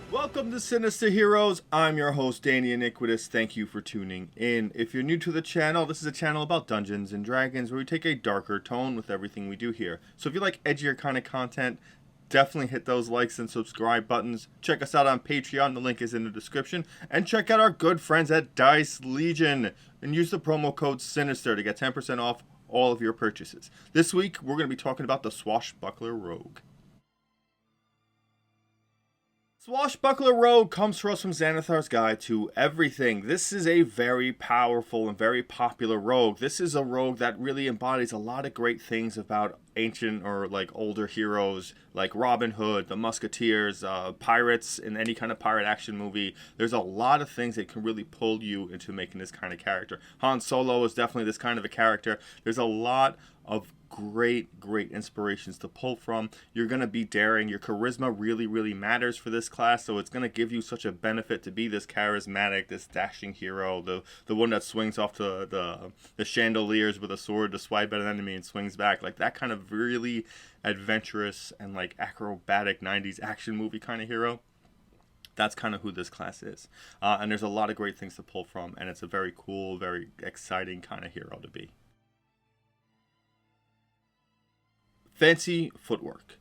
Welcome to Sinister Heroes. I'm your host, Danny Iniquitous. Thank you for tuning in. If you're new to the channel, this is a channel about Dungeons and Dragons where we take a darker tone with everything we do here. So if you like edgier kind of content, definitely hit those likes and subscribe buttons. Check us out on Patreon. The link is in the description. And check out our good friends at Dice Legion. And use the promo code SINISTER to get 10% off all of your purchases. This week, we're going to be talking about the Swashbuckler Rogue. Swashbuckler Rogue comes to us from Xanathar's Guide to Everything. This is a very powerful and very popular rogue. This is a rogue that really embodies a lot of great things about ancient or like older heroes like Robin Hood, the musketeers, pirates in any kind of pirate action movie. There's a lot of things that can really pull you into making this kind of character. Han Solo is definitely this kind of a character. There's a lot of great inspirations to pull from. You're going to be daring. Your charisma really matters for this class, so it's going to give you such a benefit to be this charismatic, this dashing hero, the one that swings off the chandeliers with a sword to swipe at an enemy and swings back. Like that kind of really adventurous and like acrobatic 90s action movie kind of hero. That's kind of who this class is. And there's a lot of great things to pull from, and it's a very cool, very exciting kind of hero to be. Fancy footwork.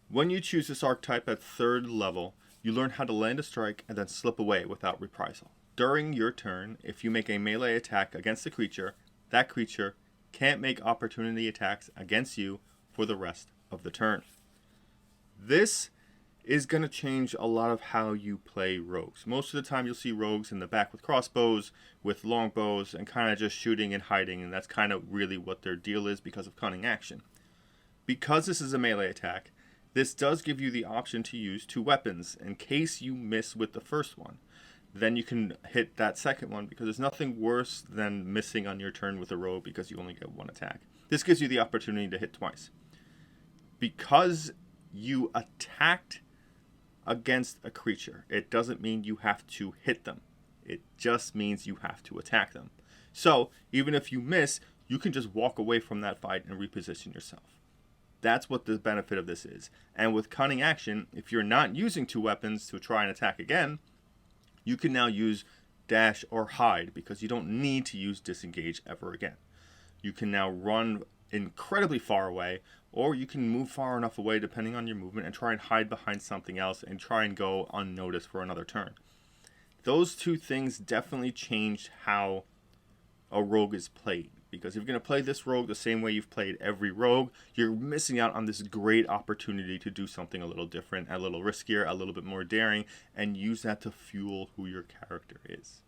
When you choose this archetype at 3rd level, you learn how to land a strike and then slip away without reprisal. During your turn, if you make a melee attack against a creature, that creature can't make opportunity attacks against you for the rest of the turn. This is going to change a lot of how you play rogues. Most of the time you'll see rogues in the back with crossbows, with longbows, and kind of just shooting and hiding, and that's kind of really what their deal is because of cunning action. Because this is a melee attack, this does give you the option to use 2 weapons in case you miss with the first one. Then you can hit that second one because there's nothing worse than missing on your turn with a rogue because you only get 1 attack. This gives you the opportunity to hit twice. Because you attacked against a creature, it doesn't mean you have to hit them. It just means you have to attack them. So even if you miss, you can just walk away from that fight and reposition yourself. That's what the benefit of this is. And with cunning action, if you're not using 2 weapons to try and attack again, you can now use dash or hide because you don't need to use disengage ever again. You can now run incredibly far away, or you can move far enough away depending on your movement and try and hide behind something else and try and go unnoticed for another turn. Those 2 things definitely changed how a rogue is played. Because if you're going to play this rogue the same way you've played every rogue, you're missing out on this great opportunity to do something a little different, a little riskier, a little bit more daring, and use that to fuel who your character is.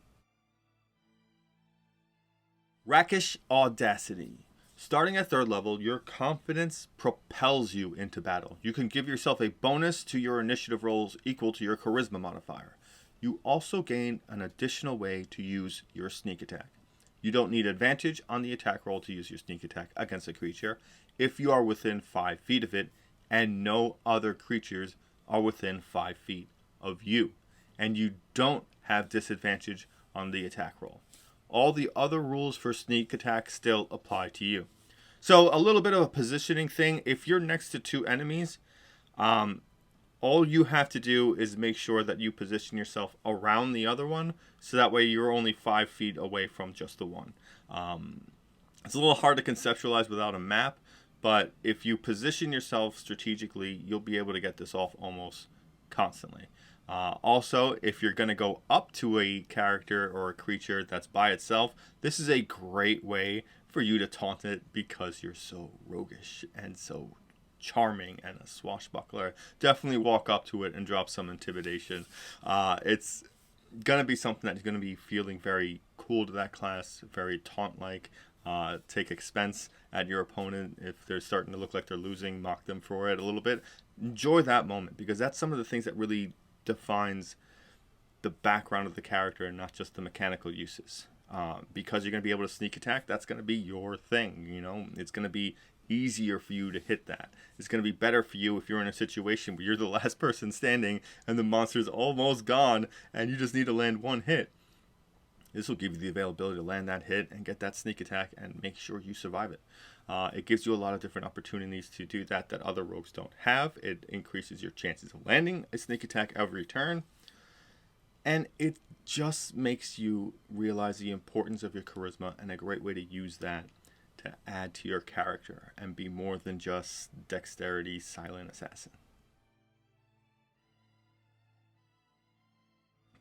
Rakish Audacity. Starting at 3rd level, your confidence propels you into battle. You can give yourself a bonus to your initiative rolls equal to your charisma modifier. You also gain an additional way to use your sneak attack. You don't need advantage on the attack roll to use your sneak attack against a creature if you are within 5 feet of it and no other creatures are within 5 feet of you. And you don't have disadvantage on the attack roll. All the other rules for sneak attack still apply to you. So a little bit of a positioning thing. If you're next to 2 enemies, all you have to do is make sure that you position yourself around the other one, so that way you're only 5 feet away from just the one. It's a little hard to conceptualize without a map, but if you position yourself strategically, you'll be able to get this off almost constantly. Also, if you're going to go up to a character or a creature that's by itself, this is a great way for you to taunt it because you're so roguish and so charming and a swashbuckler. Definitely walk up to it and drop some intimidation. It's gonna be something that's gonna be feeling very cool to that class, very taunt-like. Take expense at your opponent if they're starting to look like they're losing. Mock them for it a little bit. Enjoy that moment because that's some of the things that really defines the background of the character and not just the mechanical uses. Because you're going to be able to sneak attack, that's going to be your thing. You know, it's going to be easier for you to hit that. It's going to be better for you if you're in a situation where you're the last person standing and the monster's almost gone and you just need to land one hit. This will give you the availability to land that hit and get that sneak attack and make sure you survive it. It gives you a lot of different opportunities to do that other rogues don't have. It increases your chances of landing a sneak attack every turn. And it just makes you realize the importance of your charisma, and a great way to use that to add to your character and be more than just dexterity silent assassin.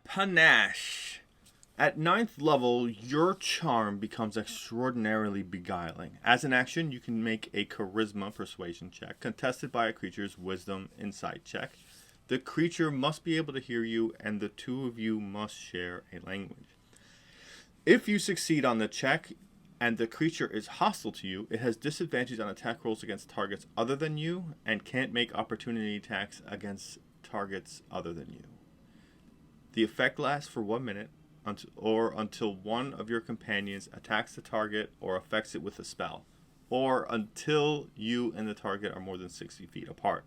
Panache. At 9th level, your charm becomes extraordinarily beguiling. As an action, you can make a charisma persuasion check, contested by a creature's wisdom insight check. The creature must be able to hear you, and the two of you must share a language. If you succeed on the check, and the creature is hostile to you, it has disadvantage on attack rolls against targets other than you, and can't make opportunity attacks against targets other than you. The effect lasts for 1 minute, or until one of your companions attacks the target or affects it with a spell, or until you and the target are more than 60 feet apart.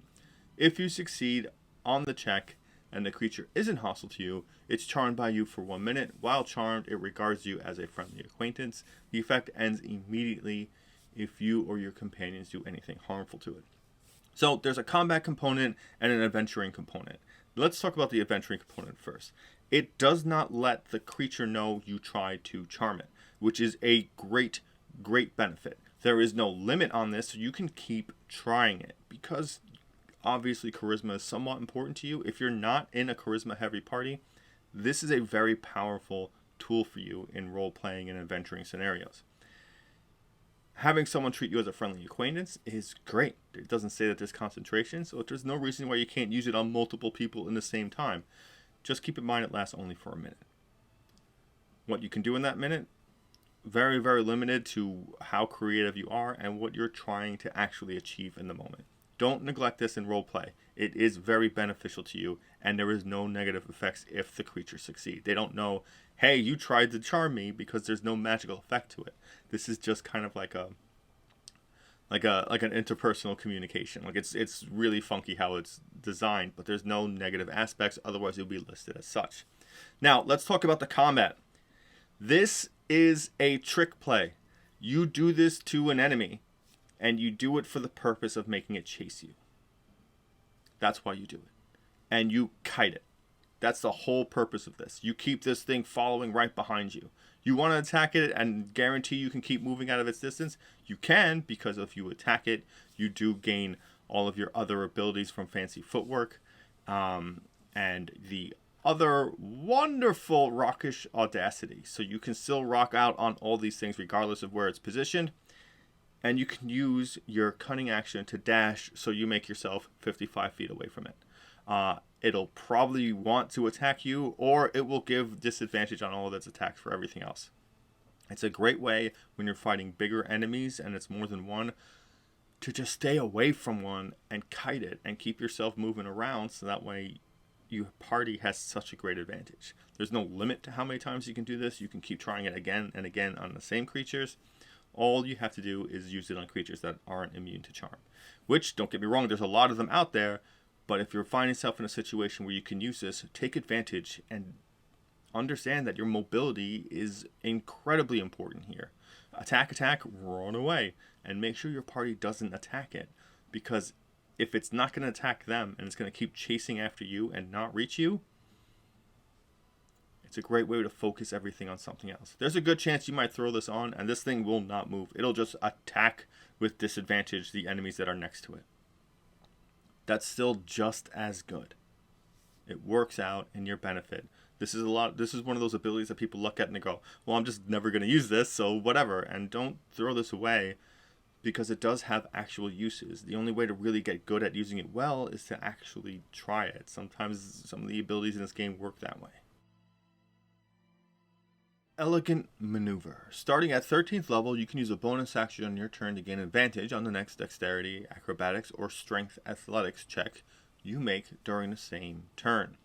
If you succeed on the check and the creature isn't hostile to you, it's charmed by you for 1 minute. While charmed, it regards you as a friendly acquaintance. The effect ends immediately if you or your companions do anything harmful to it. So there's a combat component and an adventuring component. Let's talk about the adventuring component first. It does not let the creature know you tried to charm it, which is a great benefit. There is no limit on this, so you can keep trying it, because obviously charisma is somewhat important to you. If you're not in a charisma heavy party, this is a very powerful tool for you in role-playing and adventuring scenarios. Having someone treat you as a friendly acquaintance is great. It doesn't say that there's concentration, so there's no reason why you can't use it on multiple people in the same time. Just keep in mind it lasts only for a minute. What you can do in that minute, very, very limited to how creative you are and what you're trying to actually achieve in the moment. Don't neglect this in roleplay. It is very beneficial to you, and there is no negative effects if the creatures succeed. They don't know, hey, you tried to charm me, because there's no magical effect to it. This is just kind of like an interpersonal communication. Like it's really funky how it's designed, but there's no negative aspects, otherwise it would be listed as such. Now, let's talk about the combat. This is a trick play. You do this to an enemy, and you do it for the purpose of making it chase you. That's why you do it. And you kite it. That's the whole purpose of this. You keep this thing following right behind you. You want to attack it and guarantee you can keep moving out of its distance? You can, because if you attack it, you do gain all of your other abilities from fancy footwork. And the other wonderful rockish audacity. So you can still rock out on all these things regardless of where it's positioned. And you can use your cunning action to dash so you make yourself 55 feet away from it. It'll probably want to attack you, or it will give disadvantage on all of its attacks for everything else. It's a great way when you're fighting bigger enemies, and it's more than one, to just stay away from one and kite it and keep yourself moving around, so that way your party has such a great advantage. There's no limit to how many times you can do this. You can keep trying it again and again on the same creatures. All you have to do is use it on creatures that aren't immune to charm. Which, don't get me wrong, there's a lot of them out there, but if you're finding yourself in a situation where you can use this, take advantage and understand that your mobility is incredibly important here. Attack, run away, and make sure your party doesn't attack it, because if it's not going to attack them and it's going to keep chasing after you and not reach you, it's a great way to focus everything on something else. There's a good chance you might throw this on and this thing will not move. It'll just attack with disadvantage the enemies that are next to it. That's still just as good. It works out in your benefit. This is one of those abilities that people look at and they go, well, I'm just never going to use this, so whatever. And don't throw this away, because it does have actual uses. The only way to really get good at using it well is to actually try it. Sometimes some of the abilities in this game work that way. Elegant Maneuver. Starting at 13th level, you can use a bonus action on your turn to gain advantage on the next dexterity, acrobatics, or strength athletics check you make during the same turn.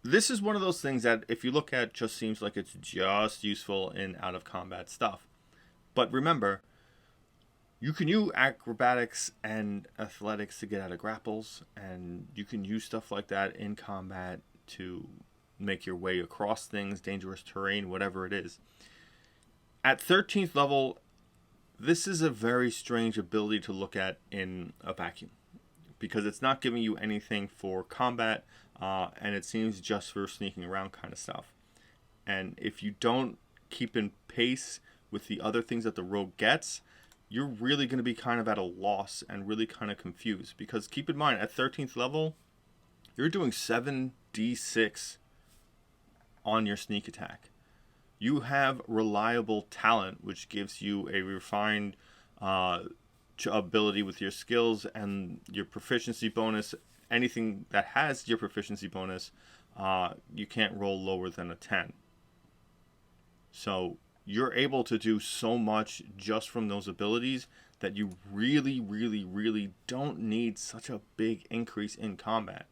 This is one of those things that, if you look at, just seems like it's just useful in out-of-combat stuff. But remember, you can use acrobatics and athletics to get out of grapples, and you can use stuff like that in combat to make your way across things, dangerous terrain, whatever it is. At 13th level, this is a very strange ability to look at in a vacuum, because it's not giving you anything for combat, and it seems just for sneaking around kind of stuff. And if you don't keep in pace with the other things that the rogue gets, you're really going to be kind of at a loss and really kind of confused. Because keep in mind, at 13th level, you're doing 7d6 on your sneak attack. You have reliable talent, which gives you a refined ability with your skills and your proficiency bonus. Anything that has your proficiency bonus, you can't roll lower than a 10. So you're able to do so much just from those abilities that you really, really, really don't need such a big increase in combat.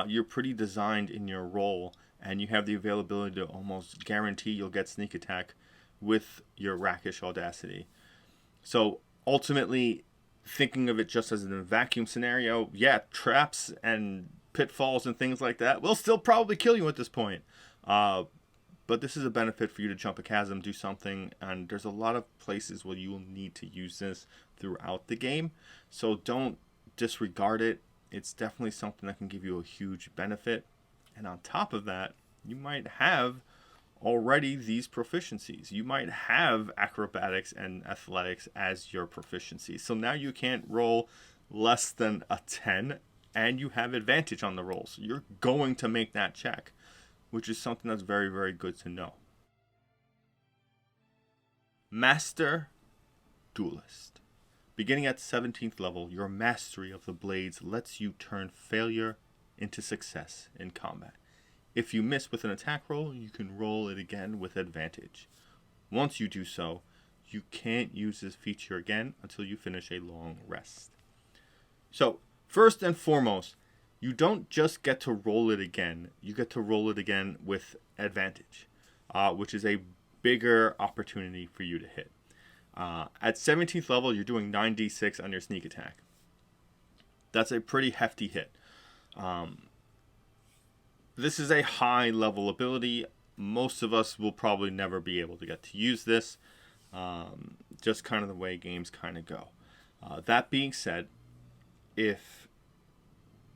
You're pretty designed in your role, and you have the availability to almost guarantee you'll get sneak attack with your rakish audacity. So ultimately, thinking of it just as a vacuum scenario, yeah, traps and pitfalls and things like that will still probably kill you at this point. But this is a benefit for you to jump a chasm, do something, and there's a lot of places where you will need to use this throughout the game. So don't disregard it. It's definitely something that can give you a huge benefit. And on top of that, you might have already these proficiencies. You might have acrobatics and athletics as your proficiencies. So now you can't roll less than a 10, and you have advantage on the rolls. You're going to make that check, which is something that's very, very good to know. Master Duelist. Beginning at 17th level, your mastery of the blades lets you turn failure into success in combat. If you miss with an attack roll, you can roll it again with advantage. Once you do so, you can't use this feature again until you finish a long rest. So, first and foremost, you don't just get to roll it again, you get to roll it again with advantage, which is a bigger opportunity for you to hit. At 17th level, you're doing 9d6 on your sneak attack. That's a pretty hefty hit. This is a high level ability. Most of us will probably never be able to get to use this, just kind of the way games kind of go. That being said, if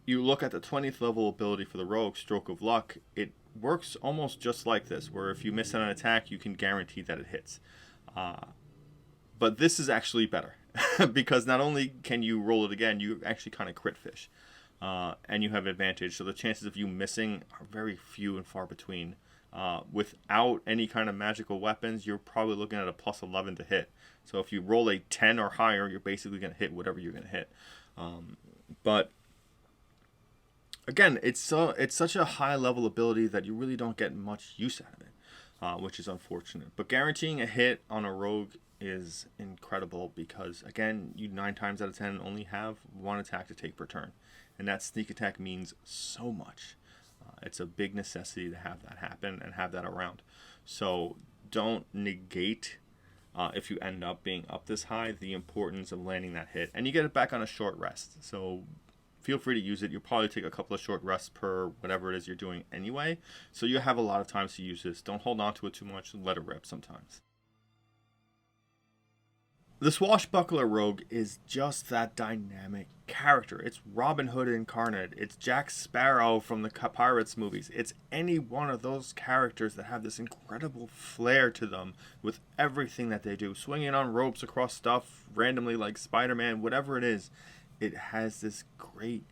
you look at the 20th level ability for the rogue, Stroke of Luck, it works almost just like this, where if you miss on an attack, you can guarantee that it hits. But this is actually better, because not only can you roll it again, you actually kind of crit fish, and you have advantage, so the chances of you missing are very few and far between. Without any kind of magical weapons, you're probably looking at a plus 11 to hit. So if you roll a 10 or higher, you're basically going to hit whatever you're going to hit. But again, it's such a high level ability that you really don't get much use out of it, which is unfortunate. But guaranteeing a hit on a rogue is incredible, because again, you 9 times out of 10 only have one attack to take per turn, and that sneak attack means so much. It's a big necessity to have that happen and have that around. So don't negate, if you end up being up this high, the importance of landing that hit. And you get it back on a short rest, so feel free to use it. You'll probably take a couple of short rests per whatever it is you're doing anyway, so you have a lot of times to use this. Don't hold on to it too much. Let it rip sometimes. The Swashbuckler Rogue is just that dynamic character. It's Robin Hood incarnate. It's Jack Sparrow from the Pirates movies. It's any one of those characters that have this incredible flair to them with everything that they do. Swinging on ropes across stuff randomly like Spider-Man, whatever it is, it has this great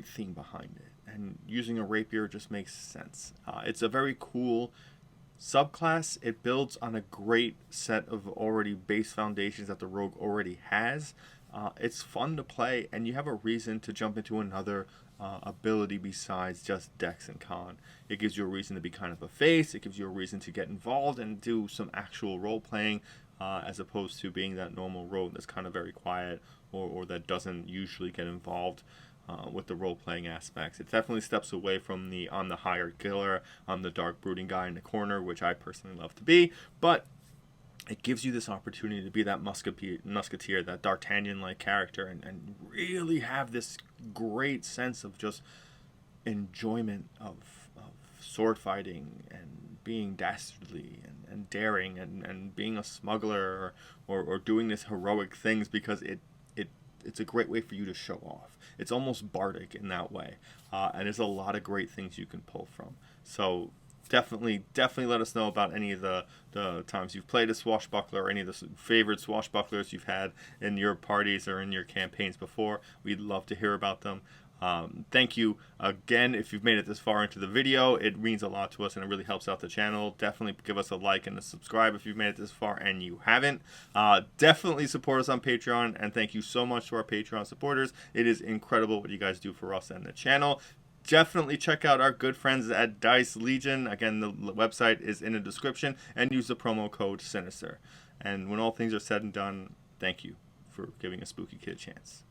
theme behind it. And using a rapier just makes sense. It's a very cool subclass. It builds on a great set of already base foundations that the rogue already has. It's fun to play, and you have a reason to jump into another ability besides just dex and con. It gives you a reason to be kind of a face. It gives you a reason to get involved and do some actual role playing, as opposed to being that normal rogue that's kind of very quiet, or that doesn't usually get involved with the role-playing aspects. It definitely steps away from the I'm the hired killer, I'm the dark brooding guy in the corner, which I personally love to be, but it gives you this opportunity to be that musketeer, that D'Artagnan-like character, and really have this great sense of just enjoyment of sword fighting and being dastardly and daring and being a smuggler or doing this heroic things, because it it's a great way for you to show off. It's almost bardic in that way, and there's a lot of great things you can pull from. So definitely let us know about any of the times you've played a swashbuckler, or any of the favorite swashbucklers you've had in your parties or in your campaigns before. We'd love to hear about them. Thank you again if you've made it this far into the video. It means a lot to us and it really helps out the channel. Definitely give us a like and a subscribe if you've made it this far and you haven't. Definitely support us on Patreon, and thank you so much to our Patreon supporters. It is incredible what you guys do for us and the channel. Definitely check out our good friends at Dice Legion. Again, the website is in the description, and use the promo code Sinister. And when all things are said and done, thank you for giving a spooky kid a chance.